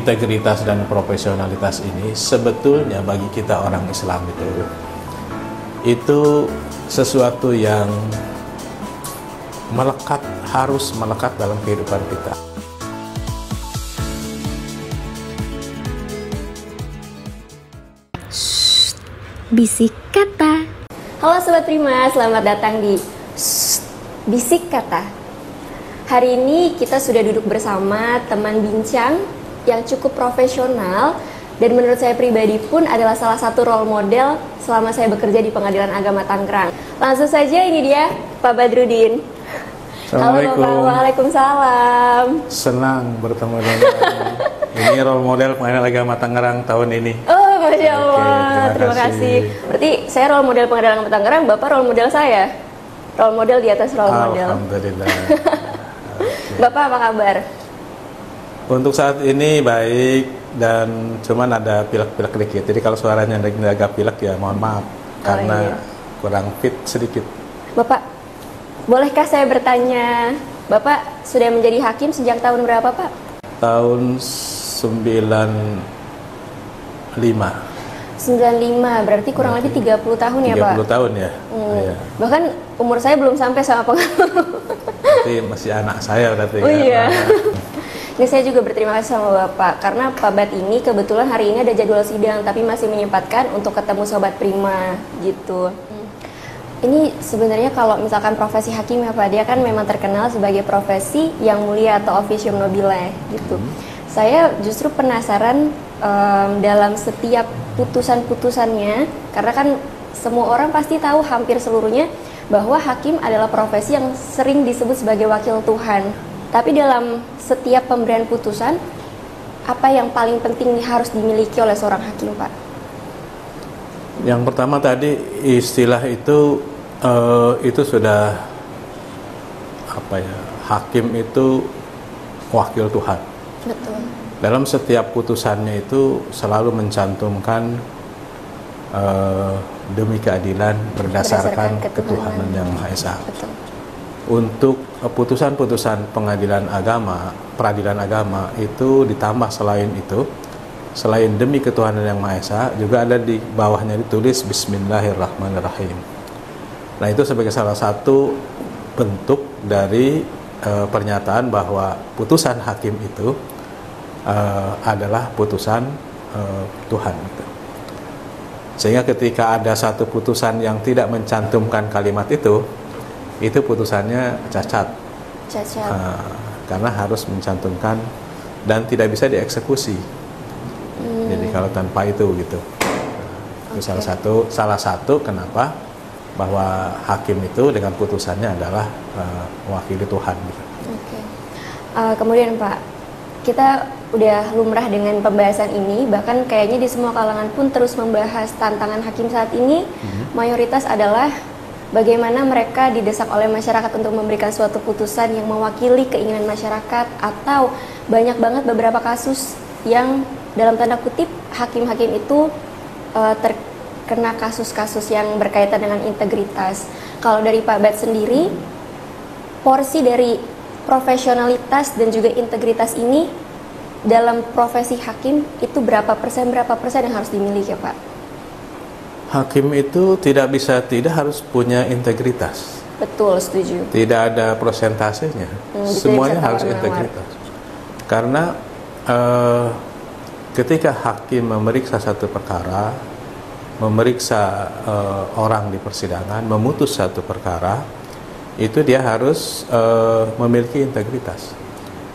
integritas dan profesionalitas ini sebetulnya bagi kita orang Islam itu sesuatu yang melekat, harus melekat dalam kehidupan kita. Bisik Kata. Halo Sobat Prima, selamat datang di Bisik Kata. Hari ini kita sudah duduk bersama teman bincang yang cukup profesional dan menurut saya pribadi pun adalah salah satu role model selama saya bekerja di Pengadilan Agama Tangerang. Langsung saja ini dia Pak Badrudin. Assalamualaikum. Halo Bapak, waalaikumsalam. Senang bertemu dengan ini role model Pengadilan Agama Tangerang tahun ini. Oh, Masya Allah, Oke, terima kasih. Berarti saya role model Pengadilan Agama Tangerang, Bapak role model saya. Role model di atas role model. Alhamdulillah. Bapak apa kabar? Untuk saat ini baik, dan cuman ada pilek-pilek dikit. Jadi kalau suaranya agak pilek ya mohon maaf karena kurang fit sedikit. Bapak, bolehkah saya bertanya, Bapak sudah menjadi hakim sejak tahun berapa, Pak? Tahun 95. 95, berarti kurang lebih 30 tahun ya, Pak? 30 tahun ya. Iya. Bahkan umur saya belum sampai sama pengalaman. Berarti masih anak saya berarti. Oh iya. Ini saya juga berterima kasih sama Bapak karena Pak Bat ini kebetulan hari ini ada jadwal sidang tapi masih menyempatkan untuk ketemu Sobat Prima gitu. Ini sebenarnya kalau misalkan profesi hakim ya Pak, dia kan memang terkenal sebagai profesi yang mulia atau officium nobile gitu. Saya justru penasaran dalam setiap putusan-putusannya, karena kan semua orang pasti tahu hampir seluruhnya bahwa hakim adalah profesi yang sering disebut sebagai wakil Tuhan. Tapi dalam setiap pemberian putusan, apa yang paling penting harus dimiliki oleh seorang hakim, Pak? Yang pertama tadi istilah itu sudah apa ya? Hakim itu wakil Tuhan. Betul. Dalam setiap putusannya itu selalu mencantumkan demi keadilan berdasarkan ketuhanan yang Maha Esa. Betul. Untuk putusan-putusan pengadilan agama, peradilan agama itu ditambah selain itu, selain demi ketuhanan yang Maha Esa, juga ada di bawahnya ditulis Bismillahirrahmanirrahim. Nah itu sebagai salah satu bentuk dari pernyataan bahwa putusan hakim itu adalah putusan Tuhan. Sehingga ketika ada satu putusan yang tidak mencantumkan kalimat itu putusannya cacat. Karena harus mencantumkan dan tidak bisa dieksekusi. Jadi kalau tanpa itu gitu. Itu salah satu kenapa bahwa hakim itu dengan putusannya adalah wakil Tuhan. Gitu. Kemudian Pak, kita udah lumrah dengan pembahasan ini, bahkan kayaknya di semua kalangan pun terus membahas tantangan hakim saat ini. Mayoritas adalah bagaimana mereka didesak oleh masyarakat untuk memberikan suatu putusan yang mewakili keinginan masyarakat, atau banyak banget beberapa kasus yang dalam tanda kutip hakim-hakim itu terkena kasus-kasus yang berkaitan dengan integritas. Kalau dari Pak Bat sendiri, porsi dari profesionalitas dan juga integritas ini dalam profesi hakim itu berapa persen yang harus dimiliki ya Pak? Hakim itu tidak harus punya integritas. Betul, setuju. Tidak ada prosentasenya. Semuanya harus integritas. Karena ketika hakim memeriksa satu perkara, memeriksa orang di persidangan, memutus satu perkara, itu dia harus memiliki integritas.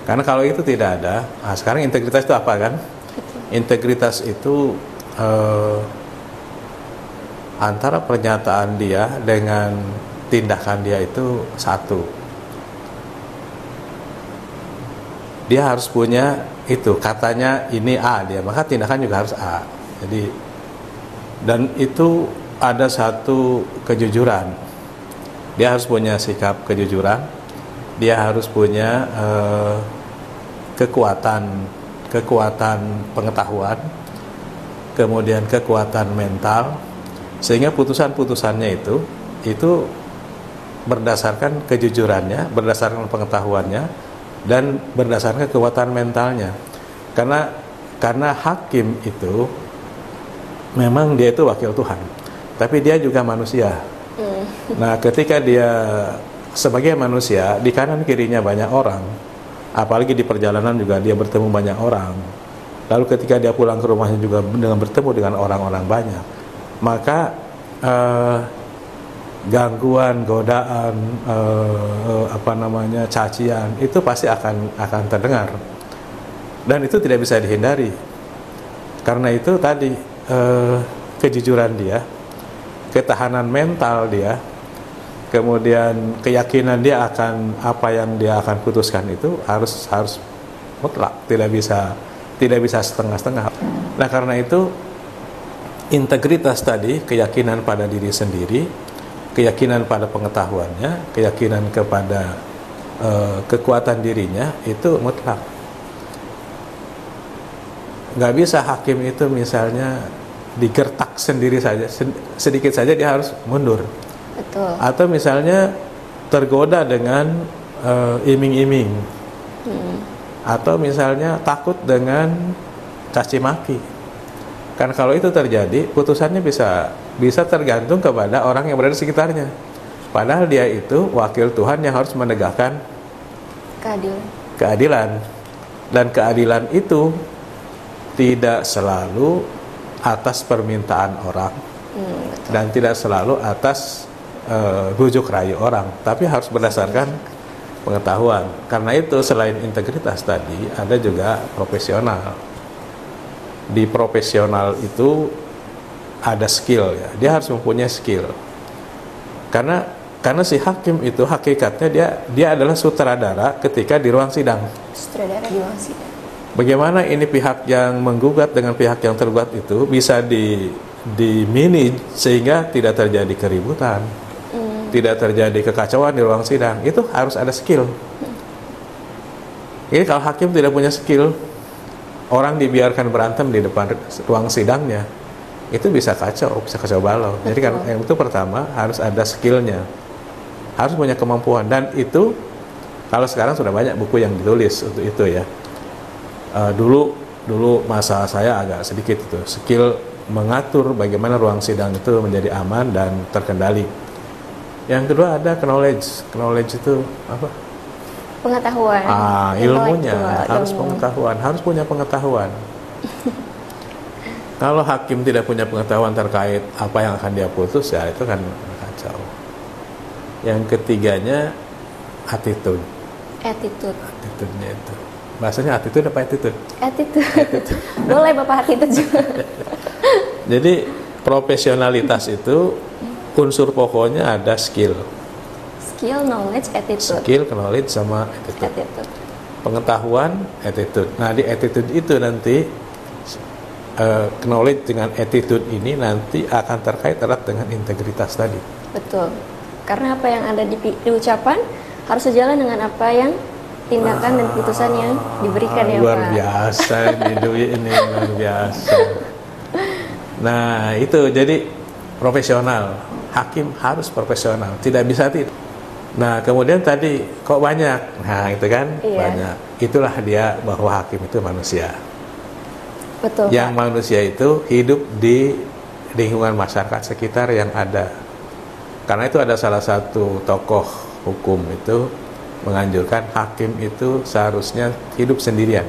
Karena kalau itu tidak ada, sekarang integritas itu apa kan? Integritas itu antara pernyataan dia dengan tindakan dia itu satu. Dia harus punya itu, katanya ini A dia, maka tindakan juga harus A. Jadi, dan itu ada satu kejujuran. Dia harus punya sikap kejujuran. Dia harus punya kekuatan pengetahuan, kemudian kekuatan mental, sehingga putusan-putusannya itu berdasarkan kejujurannya, berdasarkan pengetahuannya, dan berdasarkan kekuatan mentalnya. Karena Karena hakim itu memang dia itu wakil Tuhan, tapi dia juga manusia. Nah, ketika dia sebagai manusia, di kanan kirinya banyak orang, apalagi di perjalanan juga dia bertemu banyak orang. Lalu ketika dia pulang ke rumahnya juga dengan bertemu dengan orang-orang banyak, maka gangguan, godaan, cacian itu pasti akan terdengar, dan itu tidak bisa dihindari. Karena itu tadi kejujuran dia, ketahanan mental dia, kemudian keyakinan dia akan apa yang dia akan putuskan itu harus mutlak, tidak bisa setengah-setengah. Nah, karena itu integritas tadi, keyakinan pada diri sendiri, keyakinan pada pengetahuannya, keyakinan kepada kekuatan dirinya itu mutlak. Nggak bisa hakim itu misalnya digertak sendiri saja, sedikit saja dia harus mundur. Betul. Atau misalnya tergoda dengan iming-iming, atau misalnya takut dengan caci maki. Kan kalau itu terjadi, putusannya bisa tergantung kepada orang yang berada di sekitarnya. Padahal dia itu wakil Tuhan yang harus menegakkan keadilan. Dan keadilan itu tidak selalu atas permintaan orang, dan tidak selalu atas bujuk rayu orang, tapi harus berdasarkan pengetahuan. Karena itu selain integritas tadi, ada juga profesional. Di profesional itu ada skill ya, dia harus mempunyai skill. Karena si hakim itu hakikatnya dia adalah sutradara ketika di ruang sidang. Sutradara di ruang sidang. Bagaimana ini pihak yang menggugat dengan pihak yang tergugat itu bisa dimanage sehingga tidak terjadi keributan, tidak terjadi kekacauan di ruang sidang. Itu harus ada skill. Ini kalau hakim tidak punya skill, orang dibiarkan berantem di depan ruang sidangnya, itu bisa kacau balau. Jadi kan yang itu pertama harus ada skillnya, harus punya kemampuan. Dan itu kalau sekarang sudah banyak buku yang ditulis untuk itu ya. Dulu masa saya agak sedikit itu skill mengatur bagaimana ruang sidang itu menjadi aman dan terkendali. Yang kedua ada knowledge itu apa? Pengetahuan. Ilmunya harus pengetahuan, harus punya pengetahuan. Kalau hakim tidak punya pengetahuan terkait apa yang akan dia putus, ya itu kan kacau. Yang ketiganya attitude-nya itu. Bahasanya attitude apa attitude? Attitude. Boleh Bapak attitude juga. Jadi profesionalitas itu unsur pokoknya ada skill. Skill, knowledge, attitude. Skill, knowledge, sama attitude. Pengetahuan, attitude. Nah, di attitude itu nanti knowledge dengan attitude ini nanti akan terkait erat dengan integritas tadi. Betul. Karena apa yang ada di ucapan harus sejalan dengan apa yang tindakan dan putusan yang diberikan ya Pak. Luar biasa ini Dwi, ini luar biasa. Nah, itu jadi profesional. Hakim harus profesional, tidak bisa tidak. Nah, kemudian tadi kok banyak? Nah, itu kan banyak. Itulah dia bahwa hakim itu manusia. Betul. Yang Pak. Manusia itu hidup di lingkungan masyarakat sekitar yang ada. Karena itu ada salah satu tokoh hukum itu menganjurkan hakim itu seharusnya hidup sendirian,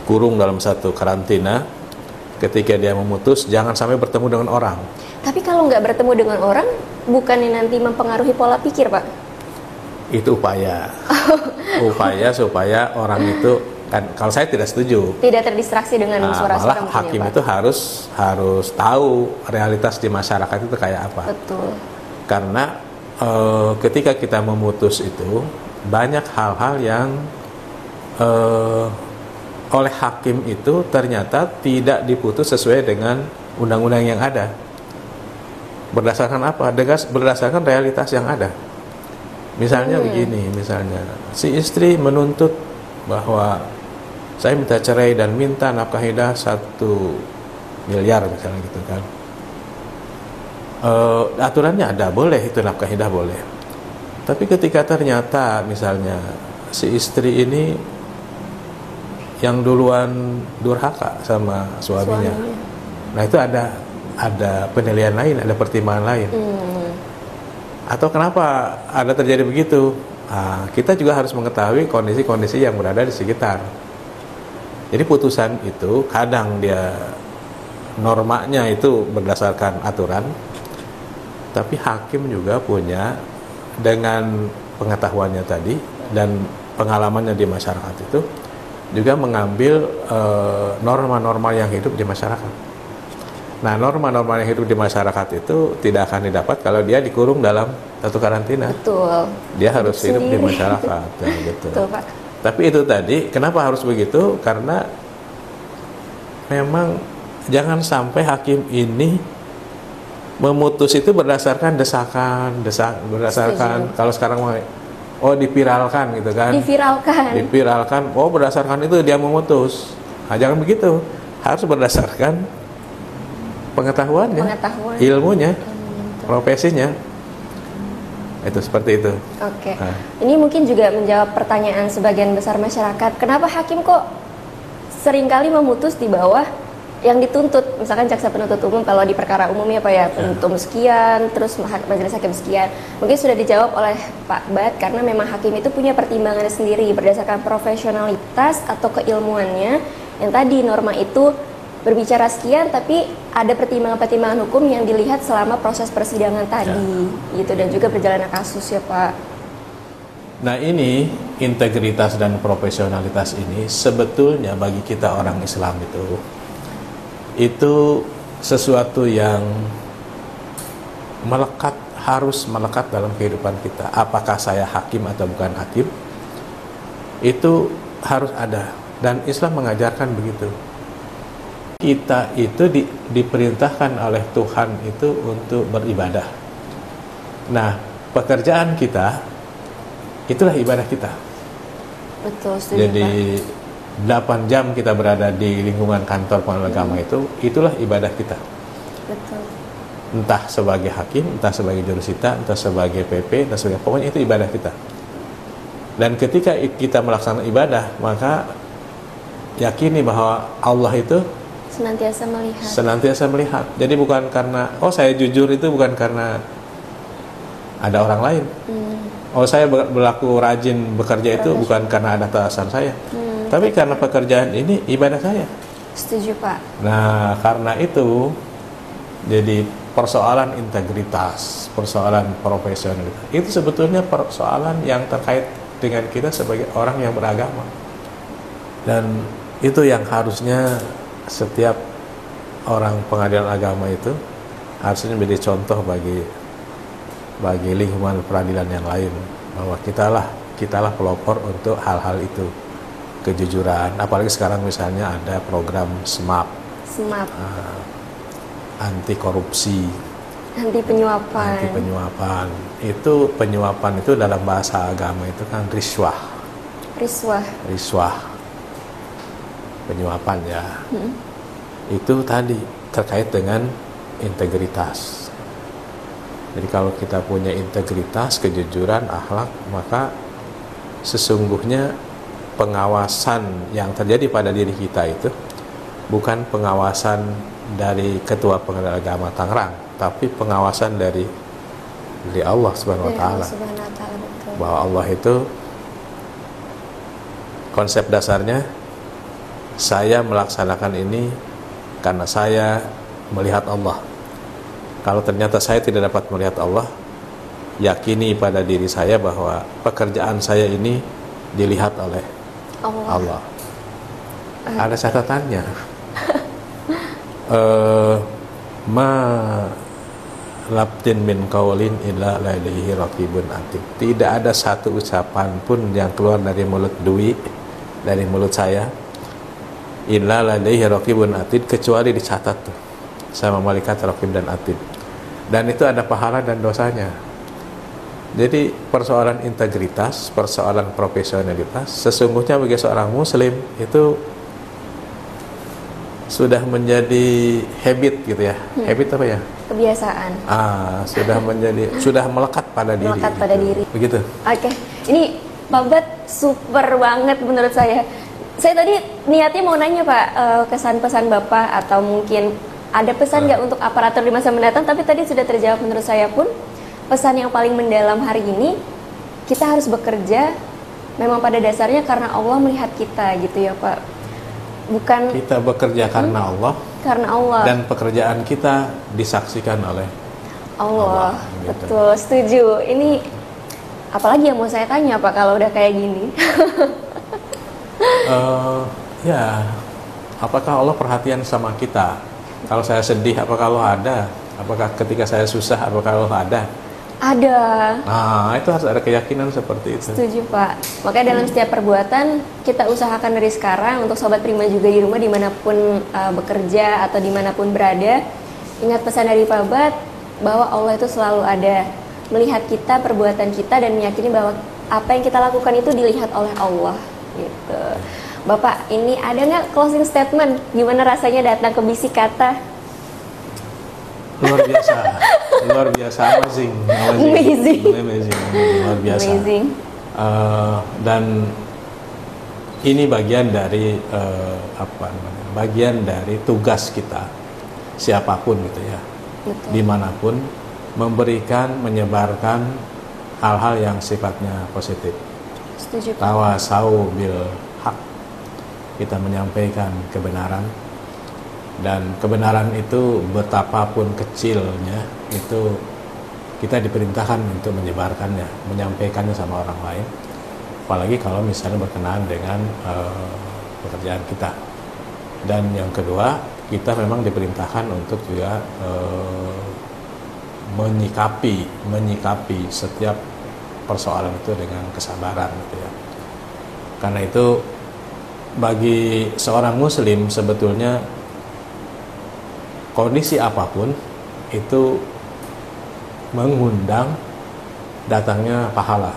kurung dalam satu karantina. Ketika dia memutus, jangan sampai bertemu dengan orang. Tapi kalau nggak bertemu dengan orang, bukannya nanti mempengaruhi pola pikir, Pak? Itu upaya supaya orang itu kan, kalau saya tidak setuju. Tidak terdistraksi dengan suara-suara. Malah hakim itu harus tahu realitas di masyarakat itu kayak apa. Betul. Karena ketika kita memutus itu banyak hal-hal yang oleh hakim itu ternyata tidak diputus sesuai dengan undang-undang yang ada. Berdasarkan apa? Berdasarkan realitas yang ada. Misalnya begini, misalnya si istri menuntut bahwa saya minta cerai dan minta nafkah hidah 1 miliar misalnya gitu kan. Aturannya ada, boleh itu nafkah hidah boleh. Tapi ketika ternyata misalnya si istri ini yang duluan durhaka sama suaminya. Nah itu ada penilaian lain, ada pertimbangan lain. Atau kenapa ada terjadi begitu? Kita juga harus mengetahui kondisi-kondisi yang berada di sekitar. Jadi putusan itu kadang dia normanya itu berdasarkan aturan, tapi hakim juga punya, dengan pengetahuannya tadi dan pengalamannya di masyarakat itu, juga mengambil norma-norma yang hidup di masyarakat. Nah, norma-norma yang hidup di masyarakat itu tidak akan didapat kalau dia dikurung dalam satu karantina. Betul. Dia harus hidup di masyarakat. Ya, gitu. Betul, Pak. Tapi itu tadi, kenapa harus begitu? Karena memang jangan sampai hakim ini memutus itu berdasarkan desakan, berdasarkan kalau sekarang dipiralkan gitu kan. Dipiralkan, berdasarkan itu dia memutus. Nah, jangan begitu. Harus berdasarkan pengetahuannya, ilmunya, profesinya. Itu seperti itu. Oke. Ini mungkin juga menjawab pertanyaan sebagian besar masyarakat. Kenapa hakim kok seringkali memutus di bawah yang dituntut? Misalkan jaksa penuntut umum kalau di perkara umumnya Pak ya, penuntut sekian, terus majelis hakim sekian. Mungkin sudah dijawab oleh Pak Bat karena memang hakim itu punya pertimbangan sendiri berdasarkan profesionalitas atau keilmuannya. Yang tadi norma itu berbicara sekian, tapi ada pertimbangan-pertimbangan hukum yang dilihat selama proses persidangan tadi, gitu, dan juga perjalanan kasus ya Pak. Nah ini integritas dan profesionalitas ini sebetulnya bagi kita orang Islam itu sesuatu yang harus melekat dalam kehidupan kita. Apakah saya hakim atau bukan hakim, itu harus ada, dan Islam mengajarkan begitu. Kita itu diperintahkan oleh Tuhan itu untuk beribadah. Nah, pekerjaan kita itulah ibadah kita. Betul, setuju, jadi Pak. 8 jam kita berada di lingkungan kantor pengadilan agama itulah ibadah kita. Betul. Entah sebagai hakim, entah sebagai jurusita, entah sebagai PP, entah sebagai, pokoknya itu ibadah kita. Dan ketika kita melaksanakan ibadah, maka yakini bahwa Allah itu senantiasa melihat. Jadi bukan karena saya jujur itu bukan karena ada orang lain. Saya berlaku rajin bekerja itu bukan karena ada atasan saya. Tapi karena pekerjaan ini ibadah saya. Setuju Pak. Nah karena itu, jadi persoalan integritas, persoalan profesionalitas, itu sebetulnya persoalan yang terkait dengan kita sebagai orang yang beragama. Dan itu yang harusnya setiap orang pengadilan agama itu harusnya menjadi contoh bagi lingkungan peradilan yang lain, bahwa kitalah pelopor untuk hal-hal itu, kejujuran. Apalagi sekarang misalnya ada program SMAP, anti korupsi, anti penyuapan. Itu penyuapan itu dalam bahasa agama itu kan riswah, penyuapan ya. Itu tadi terkait dengan integritas. Jadi kalau kita punya integritas, kejujuran, akhlak, maka sesungguhnya pengawasan yang terjadi pada diri kita itu bukan pengawasan dari Ketua Pengadilan Agama Tangerang, tapi pengawasan dari Allah Subhanahu wa taala. Bahwa Allah itu konsep dasarnya, saya melaksanakan ini karena saya melihat Allah. Kalau ternyata saya tidak dapat melihat Allah, yakini pada diri saya bahwa pekerjaan saya ini dilihat oleh Allah. Ada catatannya. Ma labdin min qaulin illa ladaihi raqibun atid. Tidak ada satu ucapan pun yang keluar dari mulut dari mulut saya, illa ladaihi raqibun atid, kecuali dicatat tuh sama malaikat raqib dan atid. Dan itu ada pahala dan dosanya. Jadi persoalan integritas, persoalan profesionalitas, sesungguhnya bagi seorang muslim itu sudah menjadi habit gitu ya. Habit apa ya? Kebiasaan. Sudah melekat pada diri. Pada diri. Begitu. Oke. Ini Pak Bat super banget menurut saya. Saya tadi niatnya mau nanya Pak, kesan pesan Bapak atau mungkin ada pesan nggak untuk aparatur di masa mendatang, tapi tadi sudah terjawab menurut saya pun. Pesan yang paling mendalam hari ini, kita harus bekerja memang pada dasarnya karena Allah melihat kita gitu ya Pak. Bukan kita bekerja karena Allah. Karena Allah. Dan pekerjaan kita disaksikan oleh Allah. Gitu. Betul, setuju. Ini apalagi yang mau saya tanya Pak kalau udah kayak gini? Ya, apakah Allah perhatian sama kita? Kalau saya sedih, apakah Allah ada? Apakah ketika saya susah, apakah Allah ada? Ada. Nah, itu harus ada keyakinan seperti itu. Setuju Pak. Makanya dalam setiap perbuatan kita usahakan dari sekarang untuk Sobat Prima juga di rumah dimanapun bekerja atau dimanapun berada, ingat pesan dari Pak Bat bahwa Allah itu selalu ada melihat kita, perbuatan kita, dan meyakini bahwa apa yang kita lakukan itu dilihat oleh Allah gitu. Bapak, ini ada nggak closing statement? Gimana rasanya datang ke Bisik Kata? Luar biasa, luar biasa, amazing. Luar biasa. Amazing. Dan ini bagian dari bagian dari tugas kita, siapapun gitu ya, Betul. dimanapun, memberikan, menyebarkan hal-hal yang sifatnya positif. Setuju Pak. Tawasau bil haq, kita menyampaikan kebenaran. Dan kebenaran itu betapapun kecilnya, itu kita diperintahkan untuk menyebarkannya, menyampaikannya sama orang lain. Apalagi kalau misalnya berkenaan dengan pekerjaan kita. Dan yang kedua, kita memang diperintahkan untuk juga menyikapi setiap persoalan itu dengan kesabaran gitu ya. Karena itu bagi seorang muslim sebetulnya kondisi apapun itu mengundang datangnya pahala.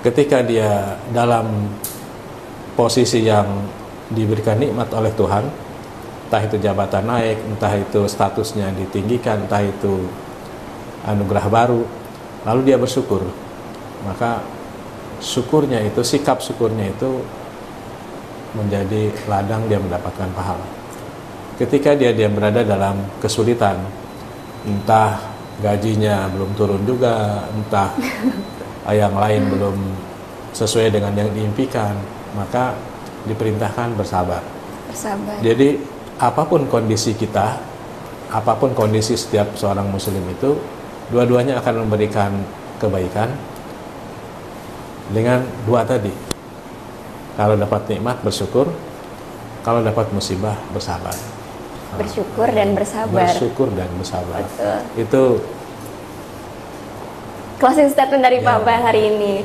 Ketika dia dalam posisi yang diberikan nikmat oleh Tuhan, entah itu jabatan naik, entah itu statusnya ditinggikan, entah itu anugerah baru, lalu dia bersyukur, maka syukurnya itu, sikap syukurnya itu menjadi ladang dia mendapatkan pahala. Ketika dia berada dalam kesulitan, entah gajinya belum turun juga, entah yang lain belum sesuai dengan yang diimpikan, maka diperintahkan bersabar. Jadi apapun kondisi kita, apapun kondisi setiap seorang muslim itu, dua-duanya akan memberikan kebaikan dengan dua tadi. Kalau dapat nikmat bersyukur, kalau dapat musibah bersabar. Bersyukur dan bersabar. Bersyukur dan bersabar. Betul. Itu closing statement dari Pak Bat hari ini.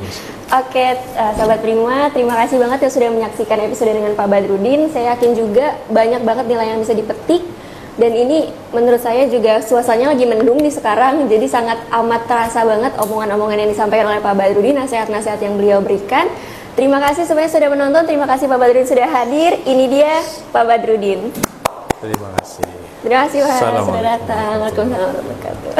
Oke, Sobat Prima, terima kasih banget yang sudah menyaksikan episode dengan Pak Badrudin. Saya yakin juga banyak banget nilai yang bisa dipetik. Dan ini menurut saya juga suasananya lagi mendung di sekarang. Jadi sangat amat terasa banget omongan-omongan yang disampaikan oleh Pak Badrudin, nasihat-nasihat yang beliau berikan. Terima kasih semuanya sudah menonton. Terima kasih Pak Badrudin sudah hadir. Ini dia Pak Badrudin. Terima kasih. Terima kasih Pak sudah datang. Waalaikumsalam warahmatullahi wabarakatuh.